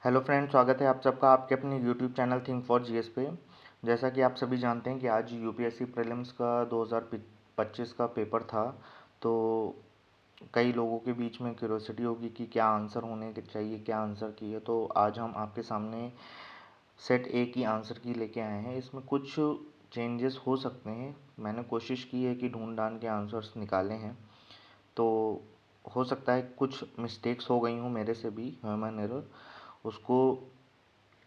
Hello friend, स्वागत है आप सबका आपके अपने YouTube channel think for GS पे। जैसा कि आप सभी जानते हैं कि आज यूपीएससी प्रीलिम्स का 2025 का पेपर था। तो कई लोगों के बीच में क्यूरोसिटी होगी कि क्या आंसर होने के चाहिए, क्या आंसर की है। तो आज हम आपके सामने सेट ए की आंसर की लेके आए हैं। इसमें कुछ चेंजेस हो सकते हैं। मैंने कोशिश की है कि ढूंढ ढांड के आंसर्स निकाले हैं। तो हो सकता है कुछ मिस्टेक्स हो गई हों मेरे से भी, ह्यूमन एरर, उसको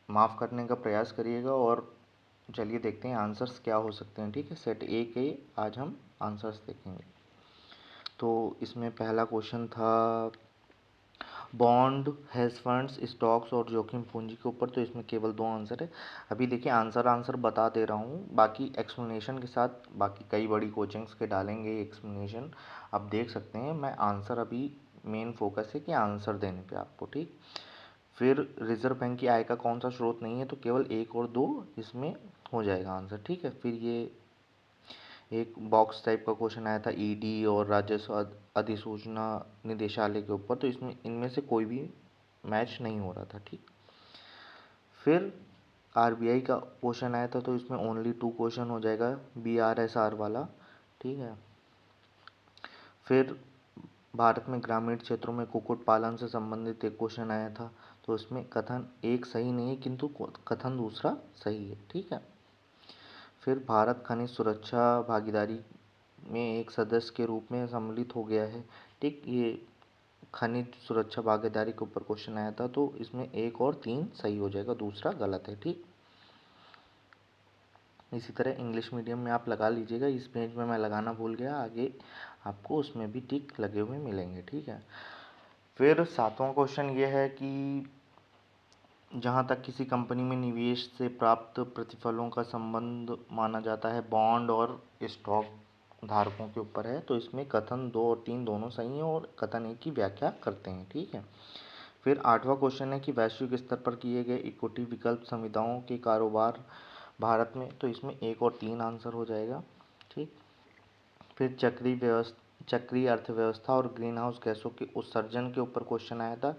माफ़ करने का प्रयास करिएगा। और चलिए देखते हैं आंसर्स क्या हो सकते हैं। ठीक है, सेट ए के आज हम आंसर्स देखेंगे। तो इसमें पहला क्वेश्चन था बॉन्ड, हेज फंड्स, स्टॉक्स और जोखिम पूंजी के ऊपर। तो इसमें केवल दो आंसर है। अभी देखिए आंसर बता दे रहा हूँ, बाकी एक्सप्लेनेशन के साथ। बाकी कई बड़ी कोचिंग्स के डालेंगे एक्सप्लेनेशन, आप देख सकते हैं। मैं आंसर अभी मेन फोकस है कि आंसर देने पे आपको। ठीक, फिर रिजर्व बैंक की आय का कौन सा स्रोत नहीं है, तो केवल एक और दो इसमें हो जाएगा आंसर। ठीक है, फिर ये एक बॉक्स टाइप का क्वेश्चन आया था ईडी और राजस्व अधिसूचना निदेशालय के ऊपर। तो इसमें इनमें से कोई भी मैच नहीं हो रहा था। ठीक, फिर आरबीआई का क्वेश्चन आया था, तो इसमें ओनली टू क्वेश्चन हो जाएगा, बीआरएसआर वाला। ठीक है, फिर भारत में ग्रामीण क्षेत्रों में कुक्कुट पालन से संबंधित एक क्वेश्चन आया था। तो इसमें कथन एक सही नहीं है, किंतु कथन दूसरा सही है। ठीक है, फिर भारत खनिज सुरक्षा भागीदारी में एक सदस्य के रूप में सम्मिलित हो गया है। ठीक, ये खनिज सुरक्षा भागीदारी के ऊपर क्वेश्चन आया था। तो इसमें एक और तीन सही हो जाएगा, दूसरा गलत है। ठीक, इसी तरह इंग्लिश मीडियम में आप लगा लीजिएगा। इस पेज में मैं लगाना भूल गया, आगे आपको उसमें भी टिक लगे हुए मिलेंगे। ठीक है, फिर सातवां क्वेश्चन ये है कि जहाँ तक किसी कंपनी में निवेश से प्राप्त प्रतिफलों का संबंध माना जाता है बॉन्ड और स्टॉक धारकों के ऊपर है। तो इसमें कथन दो और तीन दोनों सही हैं और कथन एक की व्याख्या करते हैं। ठीक है, फिर आठवां क्वेश्चन है कि वैश्विक स्तर पर किए गए इक्विटी विकल्प संविदाओं के कारोबार भारत में। तो इसमें एक और तीन आंसर हो जाएगा। ठीक, फिर चक्रीय अर्थव्यवस्था और ग्रीन हाउस गैसों के उत्सर्जन के ऊपर क्वेश्चन आया था।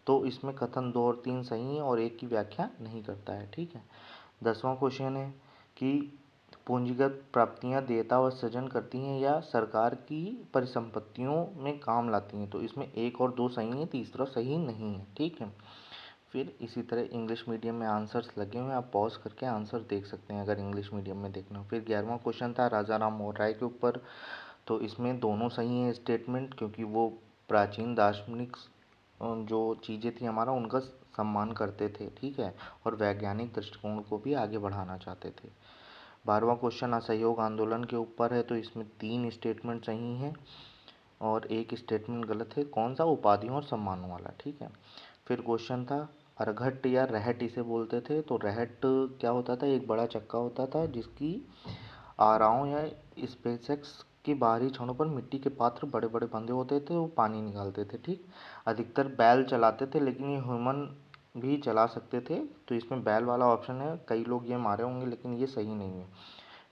तो इसमें कथन दो और तीन सही है और एक की व्याख्या नहीं करता है। ठीक है, 10वां क्वेश्चन है कि पूंजीगत प्राप्तियां देयता व सृजन करती हैं या सरकार की परिसंपत्तियों में काम लाती हैं। तो इसमें एक और दो सही है, तीसरा सही नहीं है। ठीक है, फिर इसी तरह इंग्लिश मीडियम में आंसर्स लगे हुए हैं, आप पॉज करके आंसर देख सकते हैं अगर इंग्लिश मीडियम में देखना हो। फिर 11वां क्वेश्चन था राजा राम मोहन राय के ऊपर। तो इसमें दोनों सही हैं स्टेटमेंट, क्योंकि वो प्राचीन दार्शनिक जो चीज़ें थी हमारा उनका सम्मान करते थे। ठीक है, और वैज्ञानिक दृष्टिकोण को भी आगे बढ़ाना चाहते थे। 12वां क्वेश्चन असहयोग आंदोलन के ऊपर है। तो इसमें तीन स्टेटमेंट सही हैं और एक स्टेटमेंट गलत है। कौन सा? उपाधियों और सम्मानों वाला। ठीक है, फिर क्वेश्चन था अरघट या रहट इसे बोलते थे। तो रहट क्या होता था? एक बड़ा चक्का होता था जिसकी आराओं या स्पेसएक्स के बाहरी क्षणों पर मिट्टी के पात्र बड़े बड़े बंधे होते थे, वो पानी निकालते थे। ठीक, अधिकतर बैल चलाते थे, लेकिन ये ह्यूमन भी चला सकते थे। तो इसमें बैल वाला ऑप्शन है, कई लोग ये मारे होंगे लेकिन ये सही नहीं है।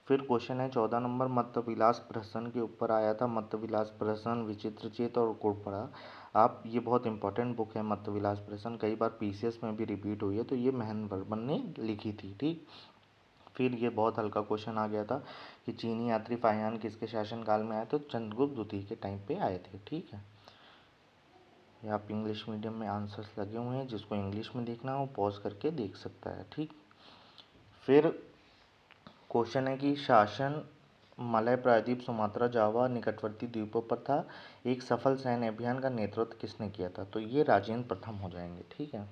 फिर क्वेश्चन है 14 नंबर मत्तविलास प्रहसन के ऊपर आया था। मत्तविलास प्रहसन, विचित्र चेत और घुड़पड़ा। आप ये बहुत इंपॉर्टेंट बुक है मत्तविलास प्रहसन, कई बार पीसीएस में भी रिपीट हुई है। तो ये महन वर्मन ने लिखी थी। ठीक, फिर ये बहुत हल्का क्वेश्चन आ गया था कि चीनी यात्री फाहियान किसके शासनकाल में आए थे? तो चंद्रगुप्त द्वितीय के टाइम पे आए थे। ठीक है, ये आप इंग्लिश मीडियम में आंसर्स लगे हुए हैं, जिसको इंग्लिश में देखना हो पॉज करके देख सकता है। ठीक, फिर क्वेश्चन है कि शासन मलय प्रायद्वीप, सुमात्रा, जावा निकटवर्ती द्वीपों पर था। एक सफल सैन्य अभियान का नेतृत्व किसने किया था? तो ये राजेंद्र प्रथम हो जाएंगे। ठीक है,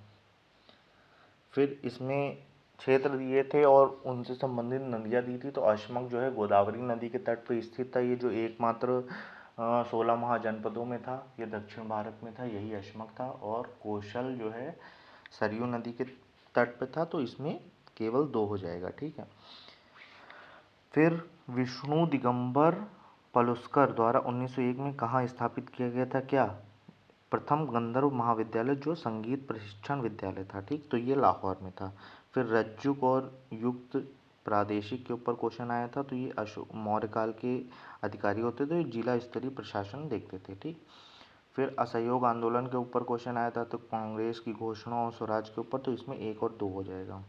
फिर इसमें क्षेत्र दिए थे और उनसे संबंधित नदियाँ दी थी। तो अशमक जो है गोदावरी नदी के तट पर स्थित था। ये जो एकमात्र 16 महाजनपदों में था, ये दक्षिण भारत में था, यही अशमक था। और कौशल जो है सरयू नदी के तट पे था। तो इसमें केवल दो हो जाएगा। ठीक है, फिर विष्णु दिगंबर पलुस्कर द्वारा 1901 में कहाँ स्थापित किया गया था? क्या? प्रथम गंधर्व महाविद्यालय, जो संगीत प्रशिक्षण विद्यालय था। ठीक, तो ये लाहौर में था। फिर रज्जुक और युक्त प्रादेशिक के ऊपर क्वेश्चन आया था। तो ये अशोक मौर्य काल के अधिकारी होते थे, जिला स्तरीय प्रशासन देखते थे। ठीक, फिर असहयोग आंदोलन के ऊपर क्वेश्चन आया था, तो कांग्रेस की घोषणा और स्वराज के ऊपर, तो इसमें 1 और 2 हो जाएगा।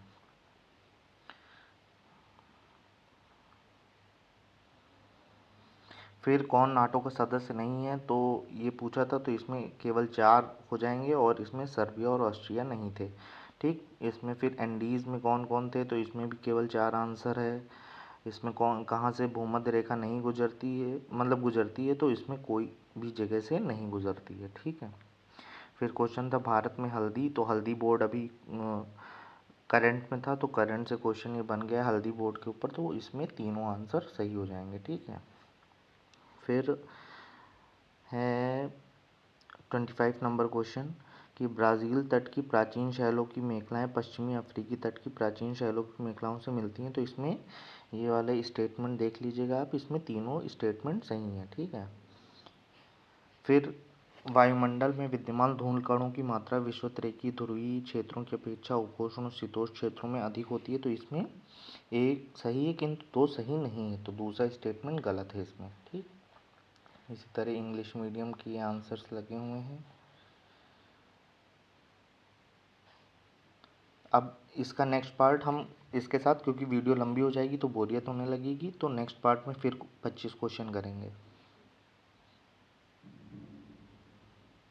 फिर कौन नाटो का सदस्य नहीं है, तो ये पूछा था, तो इसमें केवल 4 हो जाएंगे और इसमें सर्बिया और ऑस्ट्रिया नहीं थे। ठीक, इसमें फिर एंडीज़ में कौन कौन थे, तो इसमें भी केवल 4 आंसर है। इसमें कौन कहाँ से भूमध्य रेखा नहीं गुजरती है, मतलब गुजरती है, तो इसमें कोई भी जगह से नहीं गुजरती है। ठीक है। फिर क्वेश्चन था भारत में हल्दी, तो हल्दी बोर्ड अभी करंट में था, तो करंट से क्वेश्चन ये बन गया हल्दी बोर्ड के ऊपर, तो इसमें तीनों आंसर सही हो जाएंगे। ठीक है। फिर है 25 नंबर क्वेश्चन कि ब्राज़ील तट की प्राचीन शैलों की मेखलाएं पश्चिमी अफ्रीकी तट की प्राचीन शैलों की मेखलाओं से मिलती हैं, तो इसमें ये वाले स्टेटमेंट देख लीजिएगा आप, इसमें तीनों स्टेटमेंट सही हैं। ठीक है। फिर वायुमंडल में विद्यमान धूल कणों की मात्रा विषुवत-रेखीय ध्रुवीय क्षेत्रों की अपेक्षा उपोष्ण और शीतोष्ण क्षेत्रों में अधिक होती है, तो इसमें एक सही है किंतु 2 सही नहीं है, तो दूसरा स्टेटमेंट गलत है इसमें। ठीक। इसी तरह इंग्लिश मीडियम के आंसर्स लगे हुए हैं। अब इसका नेक्स्ट पार्ट हम इसके साथ, क्योंकि वीडियो लंबी हो जाएगी तो बोरियत होने लगेगी, तो नेक्स्ट पार्ट में फिर 25 क्वेश्चन करेंगे।